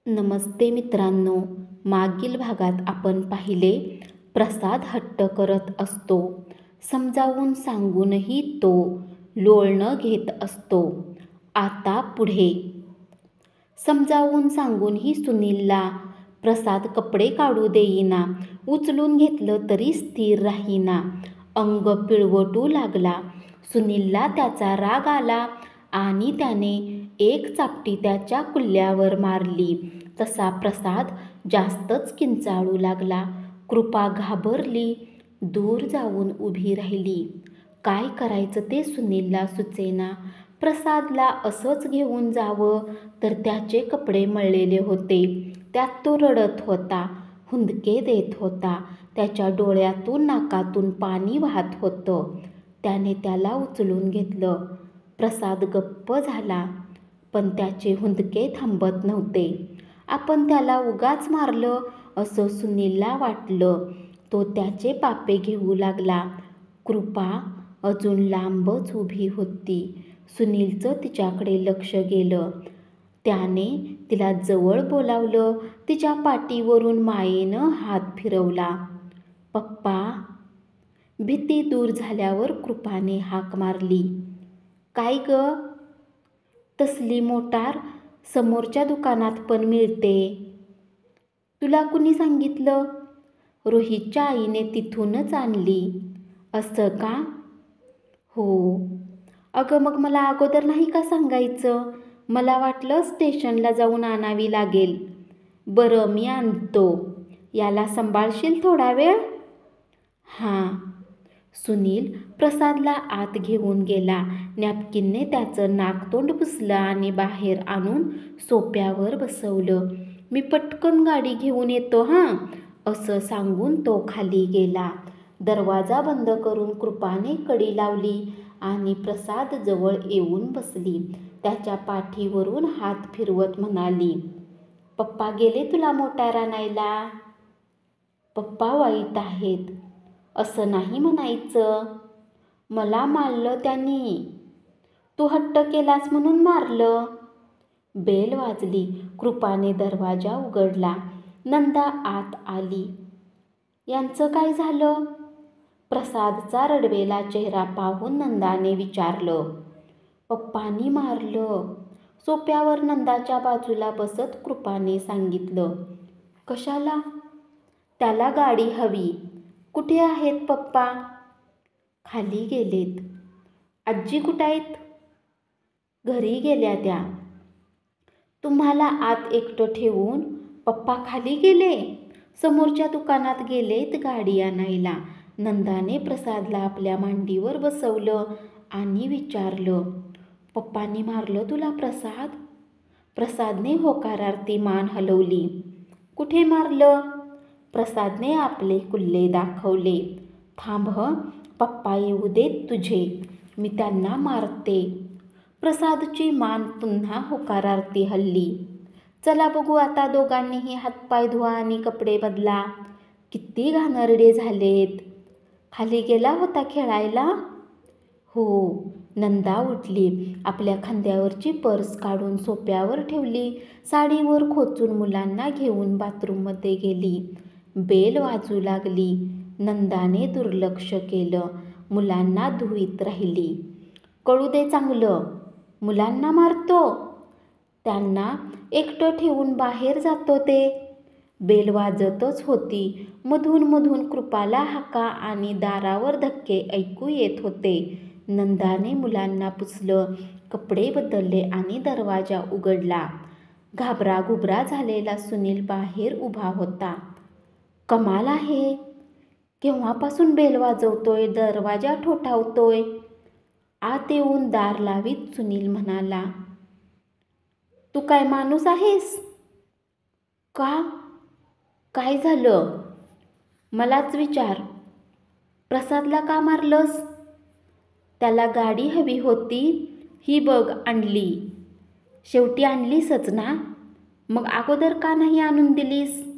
नमस्ते मित्रांनो. मागील भागात आपण पाहिले प्रसाद हट्ट करत असतो. समजावून सांगूनही तो लोळणं घेत असतो. आता पुढे. समजावून सांगूनही सुनीलला प्रसाद कपडे काढू देईना. उचलून घेतलं तरी स्थिर राहीना. अंग पिळवटू लागला. सुनीलला त्याचा राग आला आणि त्याने एक चापटी त्याच्या कुल्ल्यावर मारली. तसा प्रसाद जास्तच किंचाळू लागला. कृपा घाबरली. दूर जाऊन उभी राहिली. काय करायचं ते सुनीलला सुचेना. प्रसादला असंच घेऊन जावं तर त्याचे कपडे मळलेले होते. त्यात तो रडत होता, हुंदके देत होता. त्याच्या डोळ्यातून नाकातून पाणी वाहत होतं. त्याने त्याला उचलून घेतलं. प्रसाद गप्प झाला, पण त्याचे हुंदके थांबत नव्हते. आपण त्याला उगाच मारलं असं सुनीलला वाटलं. तो त्याचे पापे घेऊ लागला. कृपा अजून लांबच उभी होती. सुनीलचं तिच्याकडे लक्ष गेलं. त्याने तिला जवळ बोलावलं. तिच्या पाठीवरून मायेनं हात फिरवला. पप्पा. भीती दूर झाल्यावर कृपाने हाक मारली. काय ग? तसली मोटार समोरच्या दुकानात पण मिळते. तुला कुणी सांगितलं? रोहितच्या आईने तिथूनच आणली. असं का? हो. अगं मग मला अगोदर नाही का सांगायचं? मला वाटलं स्टेशनला जाऊन आणावी लागेल. बरं मी आणतो. याला सांभाळशील थोडा वेळ? हां. सुनील प्रसादला आत घेऊन गेला. नॅपकिनने त्याचं नाकतोंड पुसलं आणि बाहेर आणून सोप्यावर बसवलं. मी पटकन गाडी घेऊन येतो हां, असं सांगून तो खाली गेला. दरवाजा बंद करून कृपाने कडी लावली आणि प्रसाद जवळ येऊन बसली. त्याच्या पाठीवरून हात फिरवत म्हणाली, पप्पा गेले तुला मोटार आणायला? पप्पा वाईट आहेत. असं नाही म्हणायचं. मला मारलं त्यांनी. तू हट्ट केलास म्हणून मारलं. बेल वाजली. कृपाने दरवाजा उघडला. नंदा आत आली. यांचं काय झालं? प्रसादचा रडवेला चेहरा पाहून नंदाने विचारलं. पप्पांनी मारलं. सोप्यावर नंदाच्या बाजूला बसत कृपाने सांगितलं. कशाला? त्याला गाडी हवी. कुठे आहेत पप्पा? खाली गेलेत. आजी कुठं आहेत? घरी गेल्या त्या. तुम्हाला आत एकटं ठेवून पप्पा खाली गेले? समोरच्या दुकानात गेलेत गाडी आणायला. नंदाने प्रसादला आपल्या मांडीवर बसवलं आणि विचारलं, पप्पांनी मारलं तुला प्रसाद? प्रसादने होकारार्थी मान हलवली. कुठे मारलं? प्रसादने आपले कुल्ले दाखवले. थांब हं, पप्पा येऊ देत तुझे, मी त्यांना मारते. प्रसादची मान पुन्हा होकारार्थी हलली. चला बघू आता दोघांनीही हातपाय धुवा आणि कपडे बदला. किती घाणेरडे झालेत. खाली गेला होता खेळायला? हो. नंदा उठली. आपल्या खांद्यावरची पर्स काढून सोप्यावर ठेवली. साडीवर खोचून मुलांना घेऊन बाथरूममध्ये गेली. बेल वाजू लागली. नंदाने दुर्लक्ष केलं. मुलांना धुवीत राहिली. कळू दे चांगलं. मुलांना मारतो? त्यांना एकटं ठेवून बाहेर जातो ते. बेल वाजतच होती. मधून मधून कृपाला हाका आणि दारावर धक्के ऐकू येत होते. नंदाने मुलांना पुसलं, कपडे बदलले आणि दरवाजा उघडला. घाबराघुबरा झालेला सुनील बाहेर उभा होता. कमाल आहे. केव्हापासून बेल वाजवतोय, दरवाजा ठोठावतोय. आत येऊन दार लावीत सुनील म्हणाला, तू काय माणूस आहेस का? काय झालं? मलाच विचार. प्रसादला का मारलंस? त्याला गाडी हवी होती. ही बघ आणली. शेवटी आणलीसच ना? मग अगोदर का नाही आणून दिलीस?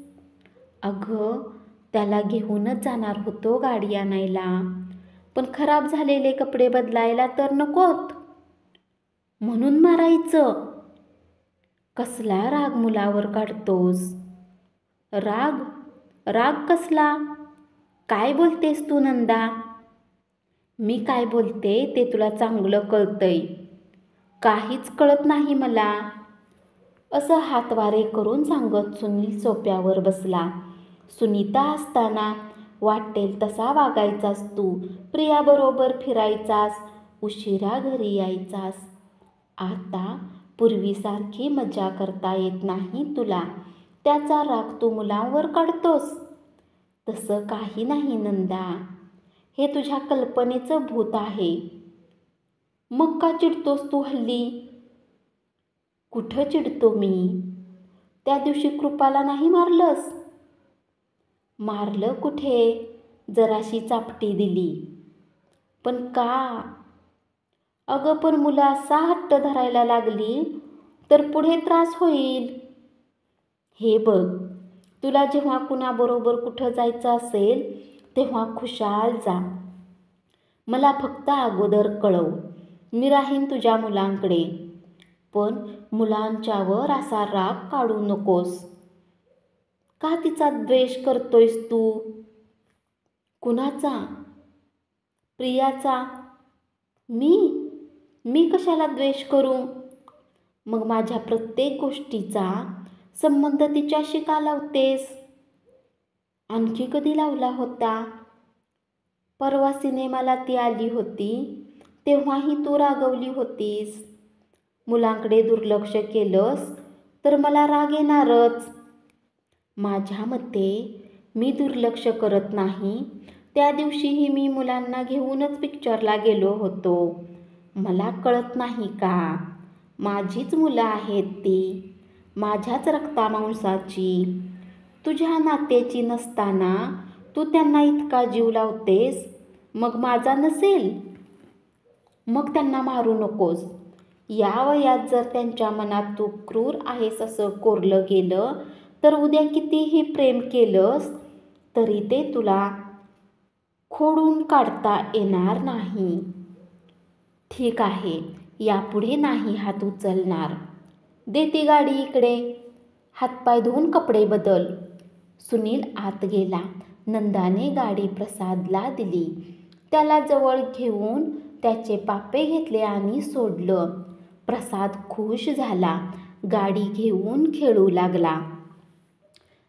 अगं त्याला घेऊनच जाणार होतो गाडी आणायला, पण खराब झालेले कपडे बदलायला तर नकोत. म्हणून मारायचं? कसला राग मुलावर काढतोस? राग? राग कसला? काय बोलतेस तू नंदा? मी काय बोलते ते तुला चांगलं कळतंय. काहीच कळत नाही मला, असं हातवारे करून सांगत सुनील सोफ्यावर बसला. सुनीता असताना वाटेल तसा वागायचास तू. प्रियाबरोबर फिरायचास, उशिरा घरी यायचास. आता पूर्वीसारखी मजा करता येत नाही तुला. त्याचा राग तू मुलांवर काढतोस. तसं काही नाही नंदा, हे तुझ्या कल्पनेचं भूत आहे. मग का चिडतोस तू हल्ली? कुठं चिडतो मी? त्या दिवशी कृपाला नाही मारलंस? मारलं कुठे, जराशी चापटी दिली. पण का? अगं पण मुलं असा हट्ट धरायला लागली तर पुढे त्रास होईल. हे बघ, तुला जेव्हा कुणाबरोबर कुठं जायचं असेल तेव्हा खुशाल जा. मला फक्त अगोदर कळव, मी राहीन तुझ्या मुलांकडे. पण मुलांच्यावर असा राग काढू नकोस. का तिचा द्वेष करतोयस तू? कुणाचा? प्रियाचा. मी कशाला द्वेष करू? मग माझ्या प्रत्येक गोष्टीचा संबंध तिच्याशी का लावतेस? आणखी कधी लावला होता? परवा सिनेमाला ती आली होती तेव्हाही तू रागवली होतीस. मुलांकडे दुर्लक्ष केलंस तर मला राग येणारच. माझ्या मते मी दुर्लक्ष करत नाही. त्या दिवशीही मी मुलांना घेऊनच पिक्चरला गेलो होतो. मला कळत नाही का? माझीच मुलं आहेत ती, माझ्याच रक्तामांसाची. तुझ्या नात्याची नसताना तू त्यांना इतका जीव लावतेस. मग माझा नसेल? मग त्यांना मारू नकोस. या वयात जर त्यांच्या मनात तू क्रूर आहेस असं कोरलं गेलं तर उद्या कितीही प्रेम केलंस तरी ते तुला खोडून काढता येणार नाही. ठीक आहे, यापुढे नाही हात उचलणार. दे ती गाडी इकडे. हातपाय धुवून कपडे बदल. सुनील आत गेला. नंदाने गाडी प्रसादला दिली. त्याला जवळ घेऊन त्याचे पापे घेतले आणि सोडलं. प्रसाद खुश झाला. गाडी घेऊन खेळू लागला.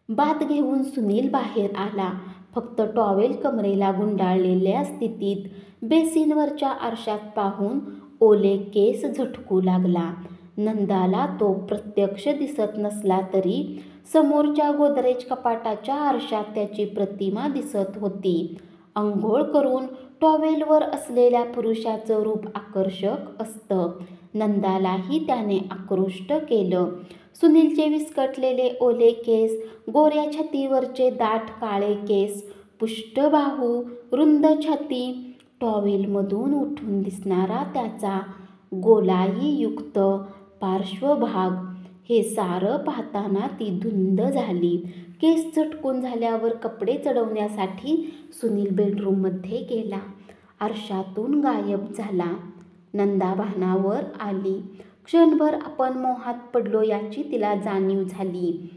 बाथ घेऊन सुनील बाहेर आला. फक्त टॉवेल कमरेला गुंडाळलेल्या स्थितीत बेसिनवरच्या आरशात पाहून ओले केस झटकू लागला. नंदाला तो प्रत्यक्ष दिसत नसला तरी समोरच्या गोदरेज कपाटाच्या आरशात त्याची प्रतिमा दिसत होती. अंघोळ करून टॉवेलवर असलेल्या पुरुषाचं रूप आकर्षक असतं. नंदालाही त्याने आकृष्ट केलं. सुनीलचे विस्कटलेले ओले केस, गोऱ्या छातीवरचे दाट काळे केस, पुष्ट बाहू, रुंद छाती, टॉवेलमधून उठून दिसणारा त्याचा गोलाईयुक्त पार्श्वभाग, हे सारं पाहताना ती धुंद झाली. केस झटकून झाल्यावर कपडे चढवण्यासाठी सुनील बेडरूममध्ये गेला. आरशातून गायब झाला. नंदा भानावर आली. क्षणभर आपण मोहात पडलो याची तिला जाणीव झाली.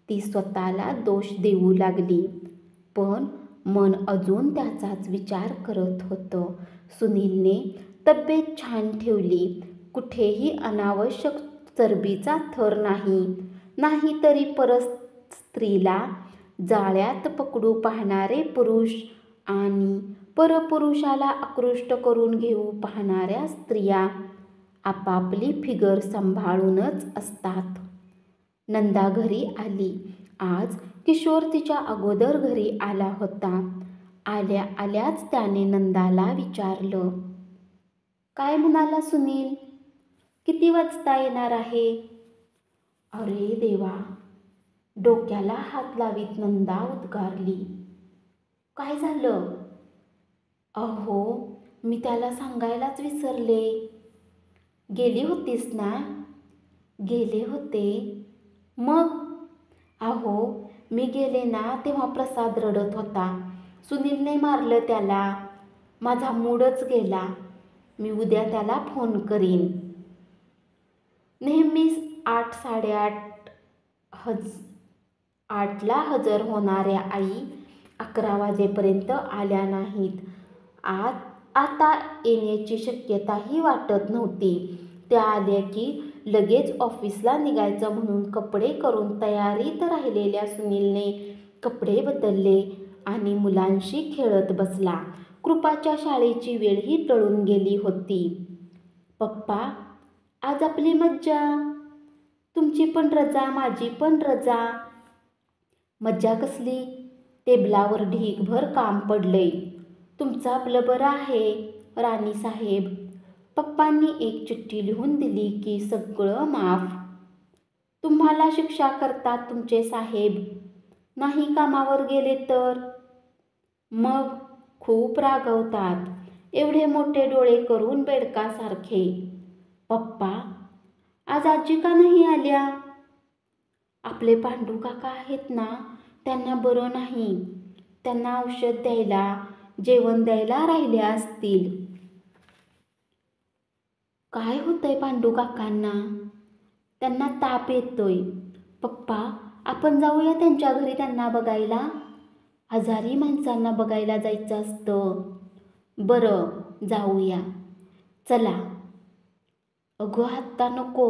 ती स्वतःला दोष देऊ लागली. पण मन अजून त्याचाच विचार करत होतं. सुनीलने तब्येत छान ठेवली. कुठेही अनावश्यक चरबीचा थर नाही. नाहीतरी परस्त्रीला जाळ्यात पकडू पाहणारे पुरुष आणि परपुरुषाला आकृष्ट करून घेऊ पाहणाऱ्या स्त्रिया आपापली फिगर सांभाळूनच असतात. नंदा घरी आली. आज किशोर तिच्या अगोदर घरी आला होता. आल्या आल्याच त्याने नंदाला विचारलं, काय म्हणाला सुनील? किती वाजता येणार आहे? अरे देवा, डोक्याला हात लावीत नंदा उद्गारली. काय झालं? अहो, मी त्याला सांगायलाच विसरले. गेली होतीस ना? गेले होते. मग? अहो, मी गेले ना तेव्हा प्रसाद रडत होता. सुनीलने मारलं त्याला. माझा मूडच गेला. मी उद्या त्याला फोन करीन. 8:30 8ला हजर होणाऱ्या आई 11 वाजेपर्यंत आल्या नाहीत. आता येण्याची शक्यताही वाटत नव्हती. त्या आल्या की लगेच ऑफिसला निघायचं म्हणून कपडे करून तयारीत राहिलेल्या सुनीलने कपडे बदलले आणि मुलांशी खेळत बसला. कृपाच्या शाळेची वेळही टळून गेली होती. पप्पा, आज आपली मज्जा. तुमची पण रजा, माझी पण रजा. मज्जा कसली? टेबलावर ढीगभर काम पडलंय. तुमचं आपलं बरं आहे, राणी साहेब. पप्पांनी एक चिठ्ठी लिहून दिली की सगळं माफ. तुम्हाला शिक्षा करतात तुमचे साहेब. नाही कामावर गेले तर मग खूप रागवतात. एवढे मोठे डोळे करून बेडकासारखे. पप्पा, आज आजी का नाही आल्या? आपले पांडू काका आहेत ना, त्यांना बरं नाही. त्यांना औषध द्यायला, जेवण द्यायला राहिल्या असतील. काय होतंय पांडू काकांना? त्यांना ताप येतोय. पप्पा, आपण जाऊया त्यांच्या घरी त्यांना बघायला. आजारी माणसांना बघायला जायचं असतं. बरं, जाऊया. चला. अगं आत्ता नको.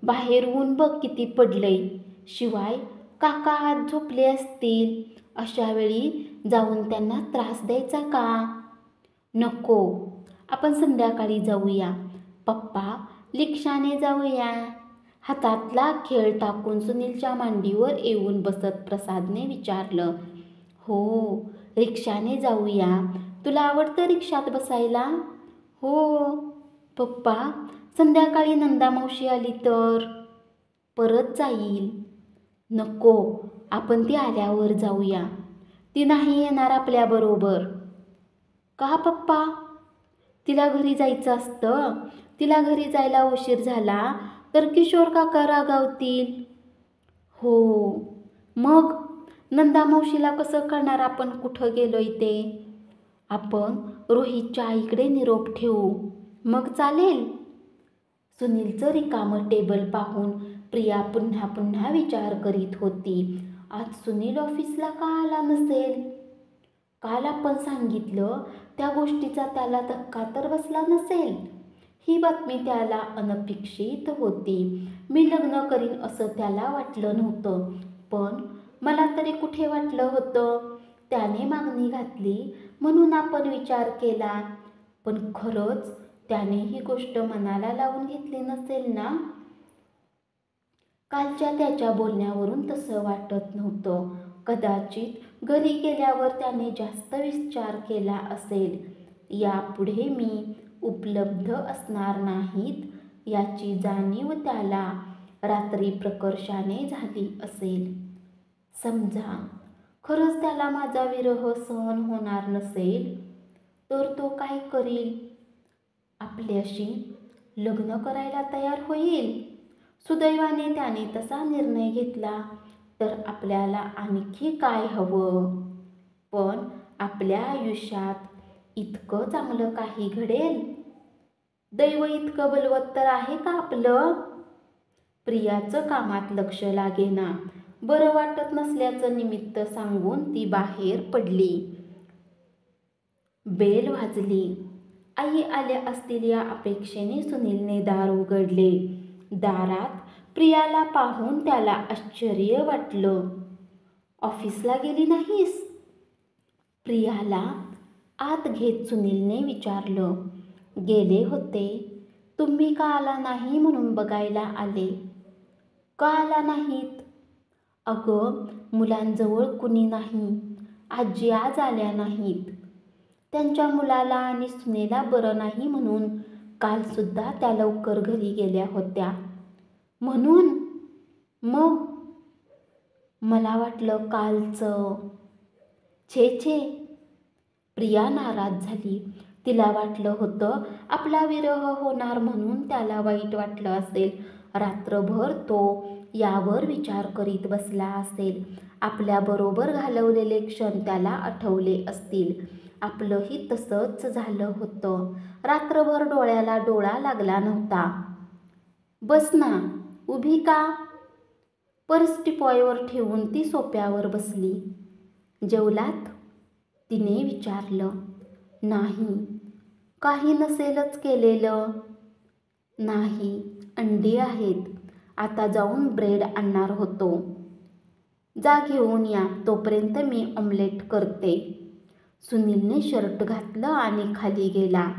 बाहेर ऊन बघ किती पडलंय. शिवाय काका आज झोपले असतील. अशा वेळी जाऊन त्यांना त्रास द्यायचा का? नको, आपण संध्याकाळी जाऊया. पप्पा, रिक्षाने जाऊया. हातातला खेळ टाकून सुनीलच्या मांडीवर येऊन बसत प्रसादने विचारलं. हो, रिक्षाने जाऊया. तुला आवडतं रिक्षात बसायला? हो. पप्पा, संध्याकाळी नंदा मावशी आली तर? परत जाईल. नको, आपण ती आल्यावर जाऊया. ती नाही येणार आपल्याबरोबर. का पप्पा? तिला घरी जायचं असतं. तिला घरी जायला उशीर झाला तर किशोर काका रागावतील. हो, मग नंदा मावशीला कसं कळणार आपण कुठं गेलोय ते? आपण रोहितच्या आईकडे निरोप ठेवू. मग चालेल? सुनीलचं रिकामं टेबल पाहून प्रिया पुन्हा पुन्हा विचार करीत होती. आज सुनील ऑफिसला का आला नसेल? काल आपण सांगितलं त्या गोष्टीचा त्याला धक्का तर बसला नसेल. ही बातमी त्याला अनपेक्षित होती. मी लग्न करीन असं त्याला वाटलं नव्हतं, पण मला तरी कुठे वाटलं होतं. त्याने मागणी घातली म्हणून आपण विचार केला. पण खरंच त्याने ही गोष्ट मनाला लावून घेतली नसेल ना? कालच्या त्याच्या बोलण्यावरून तसं वाटत नव्हतं. कदाचित घरी गेल्यावर त्याने जास्त विचार केला असेल. यापुढे मी उपलब्ध असणार नाहीत याची जाणीव त्याला रात्री प्रकर्षाने झाली असेल. समजा खरंच त्याला माझा विरह सहन होणार नसेल तर तो काय करील? आपल्याशी लग्न करायला तयार होईल. सुदैवाने त्याने तसा निर्णय घेतला तर आपल्याला आणखी काय हवं? पण आपल्या आयुष्यात इतकं चांगलं काही घडेल? दैव इतकं बलवत्तर आहे का आपलं? प्रियाचं कामात लक्ष लागेना. बरं वाटत नसल्याचं निमित्त सांगून ती बाहेर पडली. बेल वाजली. आई आल्या असतील या अपेक्षेने सुनीलने दार उघडले. दारात प्रियाला पाहून त्याला आश्चर्य वाटलं. ऑफिसला गेली नाहीस? प्रियाला आत घेत सुनीलने विचारलं. गेले होते. तुम्ही का आला नाही म्हणून बघायला आले. का आला नाहीत? अगं, मुलांजवळ कुणी नाही. आजी आज आल्या नाहीत. त्यांच्या मुलाला आणि सुनेला बरं नाही म्हणून कालसुद्धा त्या लवकर घरी गेल्या होत्या. म्हणून? मग मला वाटलं कालचं. छे छे. प्रिया नाराज झाली. तिला वाटलं होतं आपला विरह होणार म्हणून त्याला वाईट वाटलं असेल. रात्रभर तो यावर विचार करीत बसला असेल. आपल्याबरोबर घालवलेले क्षण त्याला आठवले असतील. आपलंही तसंच झालं होतं. रात्रभर डोळ्याला डोळा लागला नव्हता. बस ना. उभी का? पर्स टिपॉयवर ठेवून ती सोफ्यावर बसली. जेवलात? तिने विचारलं. नाही. काही नसेलच केलेलं? नाही, अंडी आहेत. आता जाऊन ब्रेड आणणार होतो. जा घेऊन या, तोपर्यंत मी ऑमलेट करते. सुनीलने शर्ट घातलं आणि खाली गेला.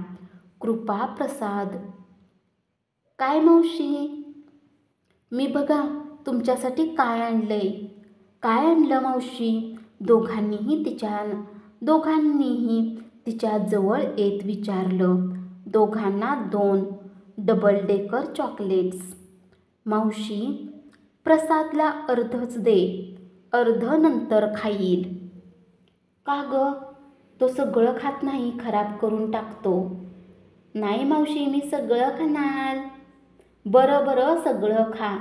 कृपा प्रसाद. काय मावशी? मी बघा तुमच्यासाठी काय आणलंय. काय आणलं मावशी? दोघांनीही तिच्या जवळ येत विचारलं. दोघांना 2 डबल डेकर चॉकलेट्स. मावशी, प्रसादला अर्धच दे, अर्ध नंतर खाईल. का ग? तो सगळं खात नाही, खराब करून टाकतो. नाही मावशी, मी सगळं खाणार. बरं बरं, सगळं खा.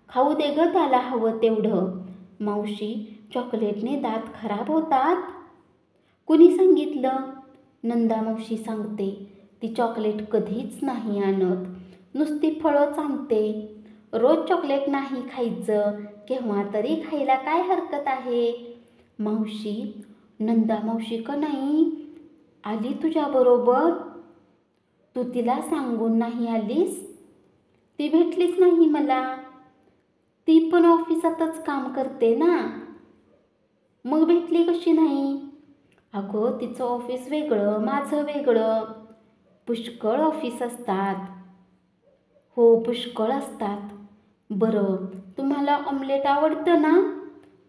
खाऊ दे ग त्याला हवं तेवढं. मावशी, चॉकलेटने दात खराब होतात? कुणी सांगितलं? नंदा मावशी सांगते. ती चॉकलेट कधीच नाही आणत, नुसती फळंच आणते. रोज चॉकलेट नाही खायचं, केव्हा तरी खायला काय हरकत आहे? मावशी, नंदा मावशी का नाही आली तुझ्याबरोबर? तू तिला सांगून नाही आलीस? ती भेटलीच नाही मला. ती पण ऑफिसातच काम करते ना. मग भेटली कशी नाही? अगं, तिचं ऑफिस वेगळं, माझं वेगळं. पुष्कळ ऑफिस असतात. हो, पुष्कळ असतात. बरं, तुम्हाला ऑमलेट आवडतं ना?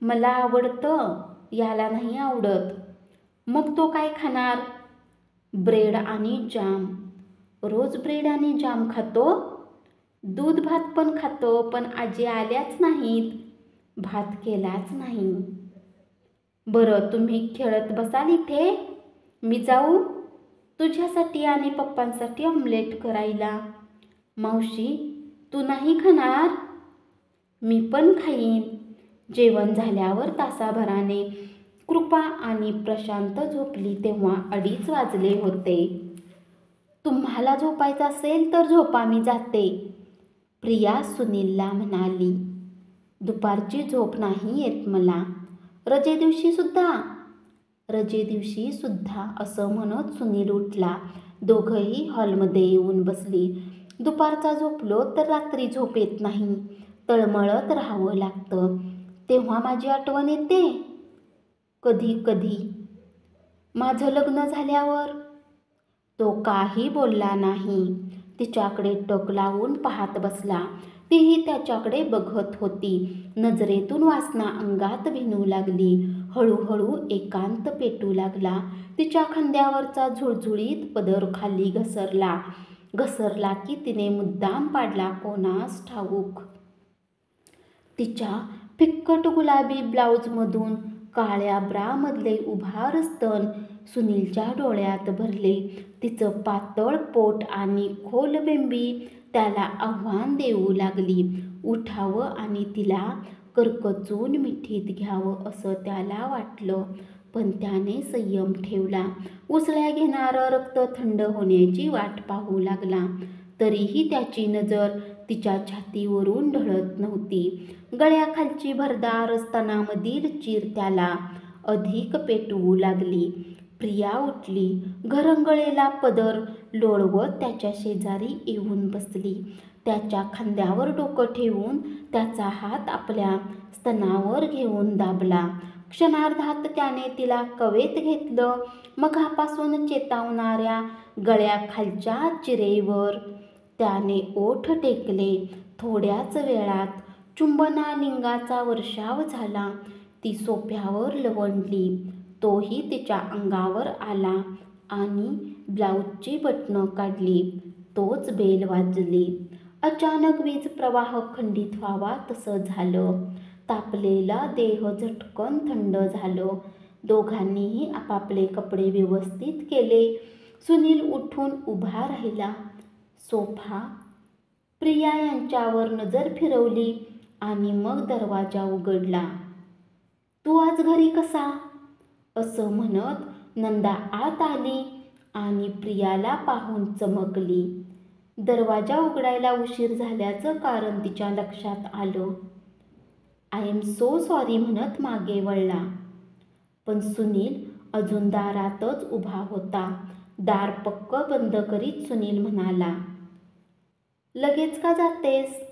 मला आवडतं, याला नाही आवडत. मग तो काय खाणार? ब्रेड आणि जाम. रोज ब्रेड आणि जाम खातो? दूध भात पण खातो, पण आजी आल्याच नाहीत. भात केलाच नाही. बरं, तुम्ही खेळत बसाल इथे? मी जाऊ तुझ्यासाठी आणि पप्पांसाठी ऑमलेट करायला. मावशी, तू नाही खाणार? मी पण खाईन. जेवण झाल्यावर तासाभराने कृपा आणि प्रशांत झोपली तेव्हा 2:30 वाजले होते. तुम्हाला झोपायचं असेल तर झोपा, मी जाते, प्रिया सुनीलला म्हणाली. दुपारची झोप नाही येत मला. रजेदिवशी सुद्धा असं म्हणत सुनील उठला. दोघंही हॉलमध्ये येऊन बसली. दुपारचा झोपलो तर रात्री झोप येत नाही, तळमळत राहावं लागतं. तेव्हा माझी आठवण येते कधी कधी. माझं लग्न झाल्यावर? तो काही बोलला नाही. तिच्याकडे टक लावून पाहत बसला. तीही त्याच्याकडे बघत होती. नजरेतून वासना अंगात भिनू लागली. हळूहळू एकांत पेटू लागला. तिच्या खांद्यावरचा झुळझुळीत पदर खाली घसरला की तिने मुद्दाम पाडला कोणास ठाऊक. तिच्या फिक्कट गुलाबी ब्लाऊजमधून काळ्या ब्रामधले उभार स्तन सुनीलच्या डोळ्यात भरले. तिचं पातळ पोट आणि खोल बेंबी त्याला आव्हान देऊ लागली. उठावं आणि तिला करकचून मिठीत घ्यावं असं त्याला वाटलं, पण त्याने संयम ठेवला. उसळ्या घेणारं रक्त थंड होण्याची वाट पाहू लागला. तरीही त्याची नजर तिच्या छातीवरून ढळत नव्हती. गळ्याखालची भरदार स्तनामधील चीर त्याला अधिक पेटवू लागली. प्रिया उठली. घरंगळेला पदर लोळवत त्याच्या शेजारी येऊन बसली. त्याच्या खांद्यावर डोकं ठेवून त्याचा हात आपल्या स्तनावर घेऊन दाबला. क्षणार्धात त्याने तिला कवेत घेतलं. मघापासून चेतावणाऱ्या गळ्याखालच्या चिरेवर त्याने ओठ टेकले. थोड्याच वेळात चुंबनालिंगाचा वर्षाव झाला. ती सोफ्यावर लवंडली. तोही तिच्या अंगावर आला आणि ब्लाऊजची बटणं काढली. तोच बेल वाजली. अचानक वीज प्रवाह खंडित व्हावा तसं झालं. तापलेला देह झटकन थंड झालं. दोघांनीही आपापले कपडे व्यवस्थित केले. सुनील उठून उभा राहिला. सोफा. प्रिया यांच्यावर नजर फिरवली आणि मग दरवाजा उघडला. तू आज घरी कसा? असं म्हणत नंदा आत आली आणि प्रियाला पाहून चमकली. दरवाजा उघडायला उशीर झाल्याचं कारण तिच्या लक्षात आलं. आय एम सो सॉरी म्हणत मागे वळला. पण सुनील अजून दारातच उभा होता. दार पक्क बंद करीत सुनील म्हणाला, लगेच का जातेस?